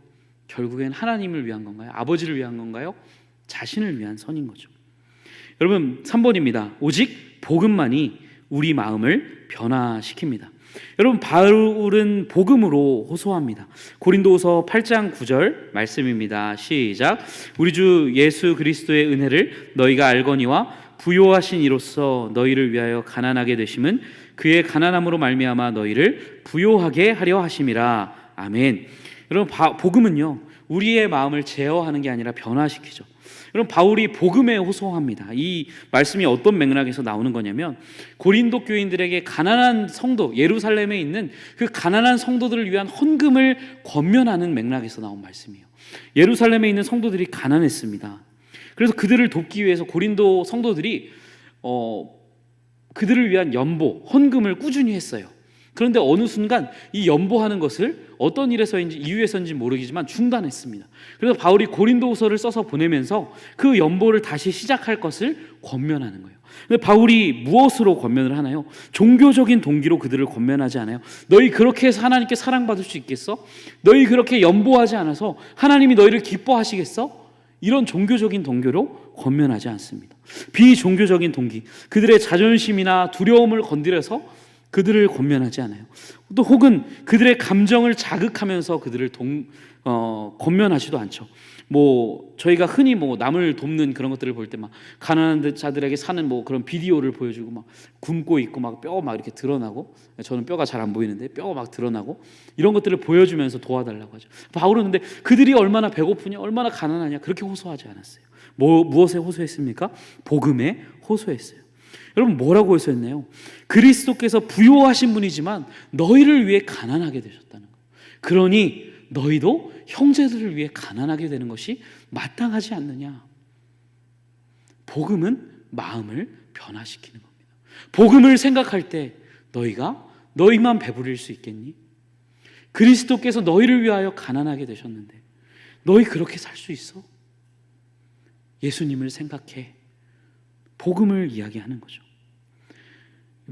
결국엔 하나님을 위한 건가요? 아버지를 위한 건가요? 자신을 위한 선인 거죠. 여러분, 3번입니다. 오직 복음만이 우리 마음을 변화시킵니다. 여러분, 바울은 복음으로 호소합니다. 고린도후서 8장 9절 말씀입니다. 시작. 우리 주 예수 그리스도의 은혜를 너희가 알거니와 부요하신 이로써 너희를 위하여 가난하게 되심은 그의 가난함으로 말미암아 너희를 부요하게 하려 하심이라. 아멘. 여러분, 복음은요, 우리의 마음을 제어하는 게 아니라 변화시키죠. 여러분, 바울이 복음에 호소합니다. 이 말씀이 어떤 맥락에서 나오는 거냐면, 고린도 교인들에게 가난한 성도, 예루살렘에 있는 그 가난한 성도들을 위한 헌금을 권면하는 맥락에서 나온 말씀이에요. 예루살렘에 있는 성도들이 가난했습니다. 그래서 그들을 돕기 위해서 고린도 성도들이 그들을 위한 연보, 헌금을 꾸준히 했어요. 그런데 어느 순간 이 연보하는 것을 어떤 일에서인지 이유에서인지 모르겠지만 중단했습니다. 그래서 바울이 고린도후서를 써서 보내면서 그 연보를 다시 시작할 것을 권면하는 거예요. 근데 바울이 무엇으로 권면을 하나요? 종교적인 동기로 그들을 권면하지 않아요. 너희 그렇게 해서 하나님께 사랑받을 수 있겠어? 너희 그렇게 연보하지 않아서 하나님이 너희를 기뻐하시겠어? 이런 종교적인 동기로 권면하지 않습니다. 비종교적인 동기, 그들의 자존심이나 두려움을 건드려서 그들을 권면하지 않아요. 또 혹은 그들의 감정을 자극하면서 그들을 권면하지도 않죠. 저희가 흔히 남을 돕는 그런 것들을 볼 때 막 가난한 자들에게 사는 그런 비디오를 보여주고 막 굶고 있고 막 뼈 막 이렇게 드러나고, 저는 뼈가 잘 안 보이는데 뼈가 막 드러나고 이런 것들을 보여주면서 도와달라고 하죠. 바울은 근데 그들이 얼마나 배고프냐, 얼마나 가난하냐 그렇게 호소하지 않았어요. 무엇에 호소했습니까? 복음에 호소했어요. 여러분, 뭐라고 호소했나요? 그리스도께서 부요하신 분이지만 너희를 위해 가난하게 되셨다는 거예요. 그러니 너희도 형제들을 위해 가난하게 되는 것이 마땅하지 않느냐. 복음은 마음을 변화시키는 겁니다. 복음을 생각할 때 너희만 배부릴 수 있겠니? 그리스도께서 너희를 위하여 가난하게 되셨는데 너희 그렇게 살 수 있어? 예수님을 생각해. 복음을 이야기하는 거죠.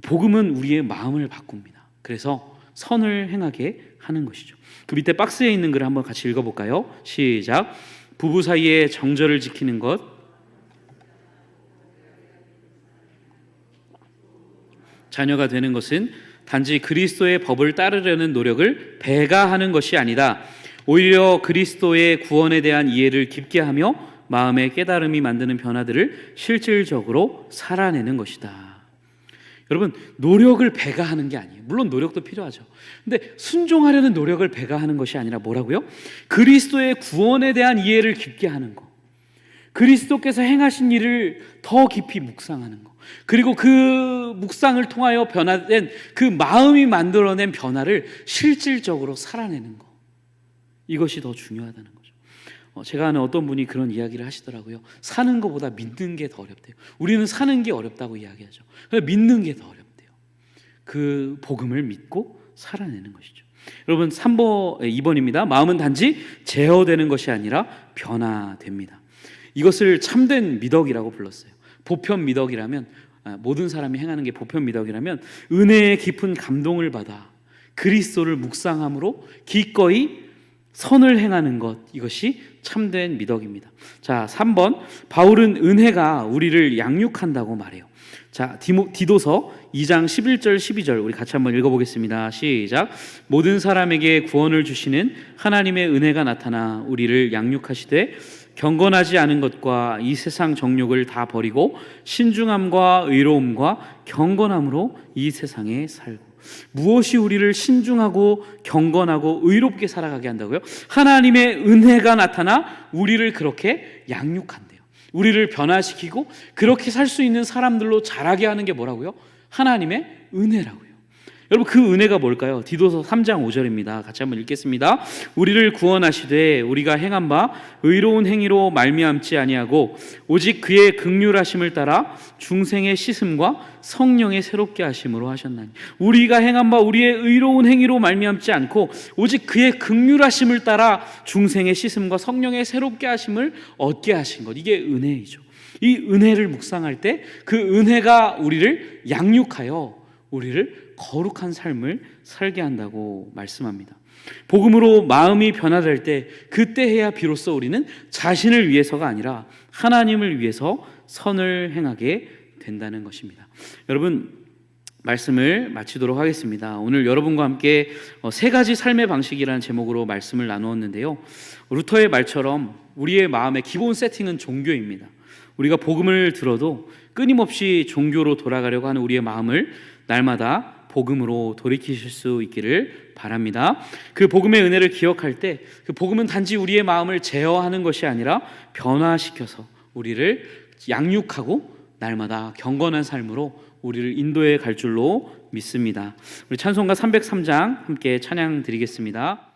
복음은 우리의 마음을 바꿉니다. 그래서 선을 행하게 하는 것이죠. 그 밑에 박스에 있는 글을 한번 같이 읽어볼까요? 시작. 부부 사이의 정절을 지키는 것, 자녀가 되는 것은 단지 그리스도의 법을 따르려는 노력을 배가하는 것이 아니다. 오히려 그리스도의 구원에 대한 이해를 깊게 하며 마음의 깨달음이 만드는 변화들을 실질적으로 살아내는 것이다. 여러분, 노력을 배가하는 게 아니에요. 물론 노력도 필요하죠. 근데 순종하려는 노력을 배가하는 것이 아니라 뭐라고요? 그리스도의 구원에 대한 이해를 깊게 하는 거, 그리스도께서 행하신 일을 더 깊이 묵상하는 거, 그리고 그 묵상을 통하여 변화된 그 마음이 만들어낸 변화를 실질적으로 살아내는 거, 이것이 더 중요하다는 거죠. 제가 아는 어떤 분이 그런 이야기를 하시더라고요. 사는 것보다 믿는 게 더 어렵대요. 우리는 사는 게 어렵다고 이야기하죠. 믿는 게 더 어렵대요. 그 복음을 믿고 살아내는 것이죠. 여러분, 2번입니다. 마음은 단지 제어되는 것이 아니라 변화됩니다. 이것을 참된 미덕이라고 불렀어요. 보편 미덕이라면, 모든 사람이 행하는 게 보편 미덕이라면, 은혜의 깊은 감동을 받아 그리스도를 묵상함으로 기꺼이 선을 행하는 것, 이것이 참된 미덕입니다. 자, 3번, 바울은 은혜가 우리를 양육한다고 말해요. 자, 디도서 2장 11절 12절 우리 같이 한번 읽어보겠습니다. 시작. 모든 사람에게 구원을 주시는 하나님의 은혜가 나타나 우리를 양육하시되 경건하지 않은 것과 이 세상 정욕을 다 버리고 신중함과 의로움과 경건함으로 이 세상에 살고. 무엇이 우리를 신중하고 경건하고 의롭게 살아가게 한다고요? 하나님의 은혜가 나타나 우리를 그렇게 양육한대요. 우리를 변화시키고 그렇게 살 수 있는 사람들로 자라게 하는 게 뭐라고요? 하나님의 은혜라고요. 여러분, 그 은혜가 뭘까요? 디도서 3장 5절입니다. 같이 한번 읽겠습니다. 우리를 구원하시되 우리가 행한 바 의로운 행위로 말미암지 아니하고 오직 그의 긍휼하심을 따라 중생의 씻음과 성령의 새롭게 하심으로 하셨나니. 우리가 행한 바 우리의 의로운 행위로 말미암지 않고 오직 그의 긍휼하심을 따라 중생의 씻음과 성령의 새롭게 하심을 얻게 하신 것, 이게 은혜이죠. 이 은혜를 묵상할 때 그 은혜가 우리를 양육하여 우리를 거룩한 삶을 살게 한다고 말씀합니다. 복음으로 마음이 변화될 때, 그때해야 비로소 우리는 자신을 위해서가 아니라 하나님을 위해서 선을 행하게 된다는 것입니다. 여러분, 말씀을 마치도록 하겠습니다. 오늘 여러분과 함께 세 가지 삶의 방식이라는 제목으로 말씀을 나누었는데요, 루터의 말처럼 우리의 마음의 기본 세팅은 종교입니다. 우리가 복음을 들어도 끊임없이 종교로 돌아가려고 하는 우리의 마음을 날마다 복음으로 돌이키실 수 있기를 바랍니다. 그 복음의 은혜를 기억할 때 그 복음은 단지 우리의 마음을 제어하는 것이 아니라 변화시켜서 우리를 양육하고 날마다 경건한 삶으로 우리를 인도해 갈 줄로 믿습니다. 우리 찬송가 303장 함께 찬양 드리겠습니다.